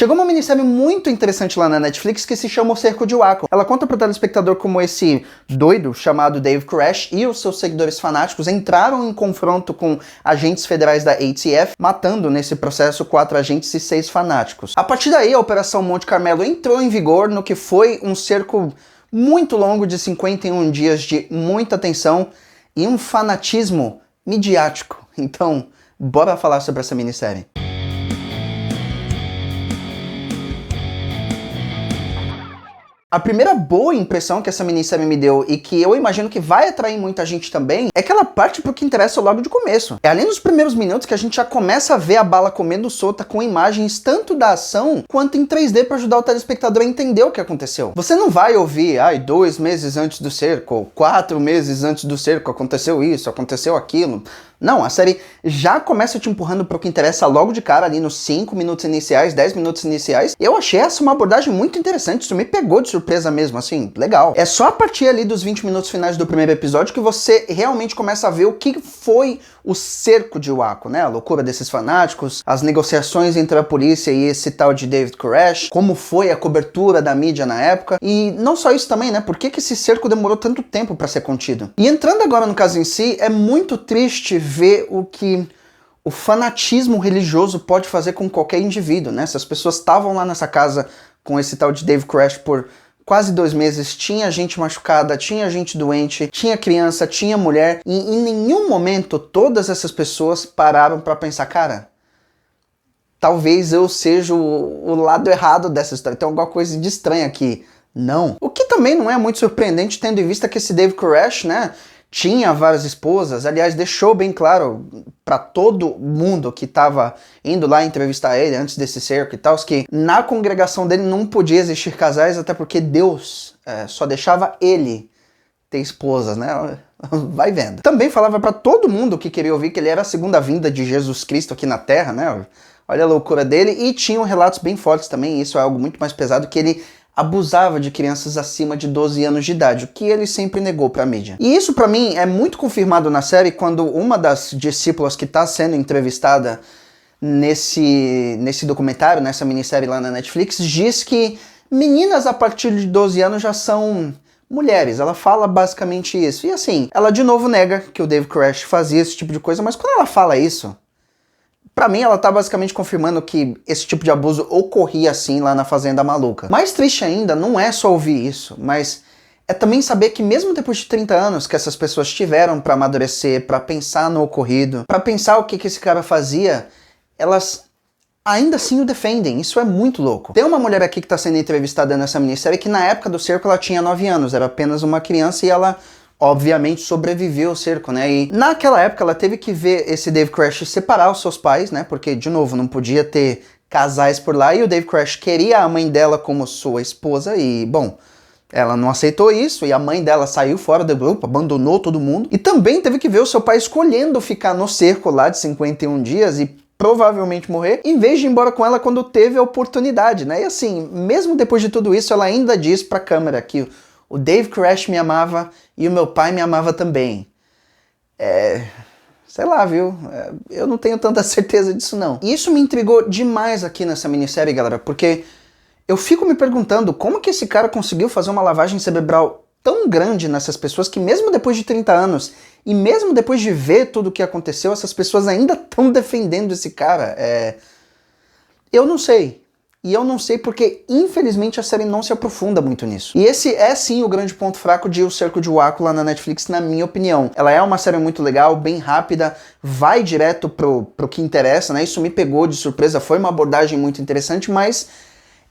Chegou uma minissérie muito interessante lá na Netflix que se chama O Cerco de Waco. Ela conta pro telespectador como esse doido chamado Dave Koresh e os seus seguidores fanáticos entraram em confronto com agentes federais da ATF, matando nesse processo 4 agentes e 6 fanáticos. A partir daí, a Operação Monte Carmelo entrou em vigor no que foi um cerco muito longo de 51 dias de muita tensão e um fanatismo midiático. Então, bora falar sobre essa minissérie. A primeira boa impressão que essa minissérie me deu, e que eu imagino que vai atrair muita gente também, é que ela parte pro que interessa logo de começo. É ali nos primeiros minutos que a gente já começa a ver a bala comendo solta com imagens tanto da ação, quanto em 3D para ajudar o telespectador a entender o que aconteceu. Você não vai ouvir, 2 meses antes do cerco, ou 4 meses antes do cerco aconteceu isso, aconteceu aquilo. Não, a série já começa te empurrando pro que interessa logo de cara ali nos 5 minutos iniciais, 10 minutos iniciais. Eu achei essa uma abordagem muito interessante, isso me pegou de surpresa mesmo, assim, legal. É só a partir ali dos 20 minutos finais do primeiro episódio que você realmente começa a ver o que foi o cerco de Waco, né? A loucura desses fanáticos, as negociações entre a polícia e esse tal de David Koresh, como foi a cobertura da mídia na época, e não só isso também, né? Por que esse cerco demorou tanto tempo para ser contido? E entrando agora no caso em si, é muito triste ver o que o fanatismo religioso pode fazer com qualquer indivíduo, né? Essas pessoas estavam lá nessa casa com esse tal de Dave Koresh por quase 2 meses, tinha gente machucada, tinha gente doente, tinha criança, tinha mulher, e em nenhum momento todas essas pessoas pararam para pensar, cara, talvez eu seja o lado errado dessa história, tem alguma coisa de estranha aqui. Não. O que também não é muito surpreendente, tendo em vista que esse Dave Koresh, né, tinha várias esposas, aliás, deixou bem claro para todo mundo que estava indo lá entrevistar ele antes desse cerco e tal, que na congregação dele não podia existir casais, até porque Deus só deixava ele ter esposas, né? Vai vendo. Também falava para todo mundo que queria ouvir que ele era a segunda vinda de Jesus Cristo aqui na Terra, né? Olha a loucura dele, e tinham relatos bem fortes também, isso é algo muito mais pesado, que ele abusava de crianças acima de 12 anos de idade, o que ele sempre negou pra mídia. E isso pra mim é muito confirmado na série quando uma das discípulas que tá sendo entrevistada nesse documentário, nessa minissérie lá na Netflix, diz que meninas a partir de 12 anos já são mulheres. Ela fala basicamente isso. E assim, ela de novo nega que o Dave Koresh fazia esse tipo de coisa, mas quando ela fala isso, pra mim, ela tá basicamente confirmando que esse tipo de abuso ocorria assim lá na Fazenda Maluca. Mais triste ainda não é só ouvir isso, mas é também saber que mesmo depois de 30 anos que essas pessoas tiveram pra amadurecer, pra pensar no ocorrido, pra pensar o que esse cara fazia, elas ainda assim o defendem. Isso é muito louco. Tem uma mulher aqui que tá sendo entrevistada nessa minissérie que na época do cerco ela tinha 9 anos, era apenas uma criança, e ela obviamente sobreviveu ao cerco, né? E naquela época ela teve que ver esse Dave Koresh separar os seus pais, né? Porque, de novo, não podia ter casais por lá, e o Dave Koresh queria a mãe dela como sua esposa, e, bom, ela não aceitou isso, e a mãe dela saiu fora do grupo, abandonou todo mundo, e também teve que ver o seu pai escolhendo ficar no cerco lá de 51 dias e provavelmente morrer, em vez de ir embora com ela quando teve a oportunidade, né? E assim, mesmo depois de tudo isso, ela ainda diz pra câmera que o Dave Koresh me amava e o meu pai me amava também. Sei lá, viu? Eu não tenho tanta certeza disso, não. E isso me intrigou demais aqui nessa minissérie, galera, porque eu fico me perguntando como que esse cara conseguiu fazer uma lavagem cerebral tão grande nessas pessoas que mesmo depois de 30 anos e mesmo depois de ver tudo o que aconteceu, essas pessoas ainda estão defendendo esse cara. Eu não sei. E eu não sei porque, infelizmente, a série não se aprofunda muito nisso. E esse é, sim, o grande ponto fraco de O Cerco de Waco lá na Netflix, na minha opinião. Ela é uma série muito legal, bem rápida, vai direto pro que interessa, né? Isso me pegou de surpresa, foi uma abordagem muito interessante, mas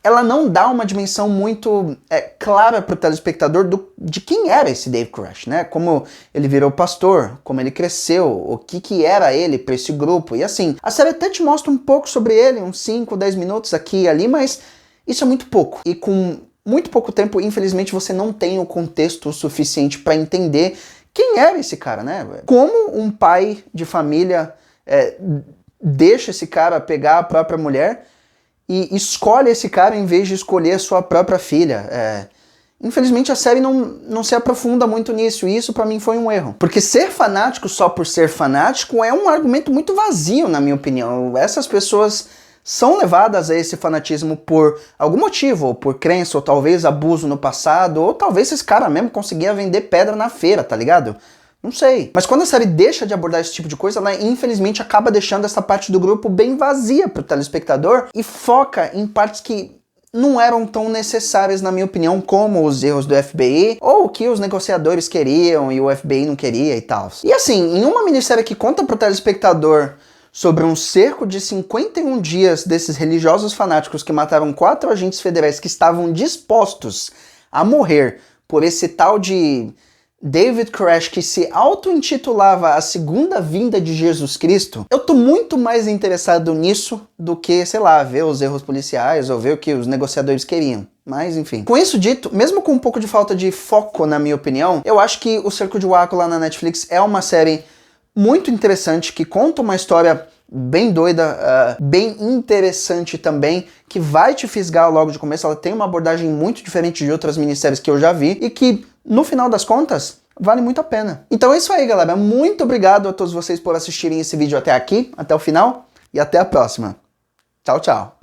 ela não dá uma dimensão muito clara pro telespectador de quem era esse Dave Koresh, né? Como ele virou pastor, como ele cresceu, o que era ele pra esse grupo. E assim, a série até te mostra um pouco sobre ele, uns 5, 10 minutos aqui e ali, mas isso é muito pouco. E com muito pouco tempo, infelizmente, você não tem o contexto suficiente pra entender quem era esse cara, né? Como um pai de família deixa esse cara pegar a própria mulher e escolhe esse cara em vez de escolher a sua própria filha. Infelizmente a série não se aprofunda muito nisso, e isso pra mim foi um erro. Porque ser fanático só por ser fanático é um argumento muito vazio, na minha opinião. Essas pessoas são levadas a esse fanatismo por algum motivo, ou por crença, ou talvez abuso no passado, ou talvez esse cara mesmo conseguia vender pedra na feira, tá ligado? Não sei. Mas quando a série deixa de abordar esse tipo de coisa, ela infelizmente acaba deixando essa parte do grupo bem vazia pro telespectador e foca em partes que não eram tão necessárias, na minha opinião, como os erros do FBI, ou o que os negociadores queriam e o FBI não queria e tal. E assim, em uma minissérie que conta pro telespectador sobre um cerco de 51 dias desses religiosos fanáticos que mataram 4 agentes federais que estavam dispostos a morrer por esse tal de David Koresh, que se auto-intitulava a segunda vinda de Jesus Cristo, eu tô muito mais interessado nisso do que, sei lá, ver os erros policiais ou ver o que os negociadores queriam. Mas, enfim. Com isso dito, mesmo com um pouco de falta de foco, na minha opinião, eu acho que O Cerco de Waco lá na Netflix é uma série muito interessante, que conta uma história bem doida, bem interessante também, que vai te fisgar logo de começo. Ela tem uma abordagem muito diferente de outras minisséries que eu já vi e que, no final das contas, vale muito a pena. Então é isso aí, galera. Muito obrigado a todos vocês por assistirem esse vídeo até aqui, até o final, e até a próxima. Tchau, tchau.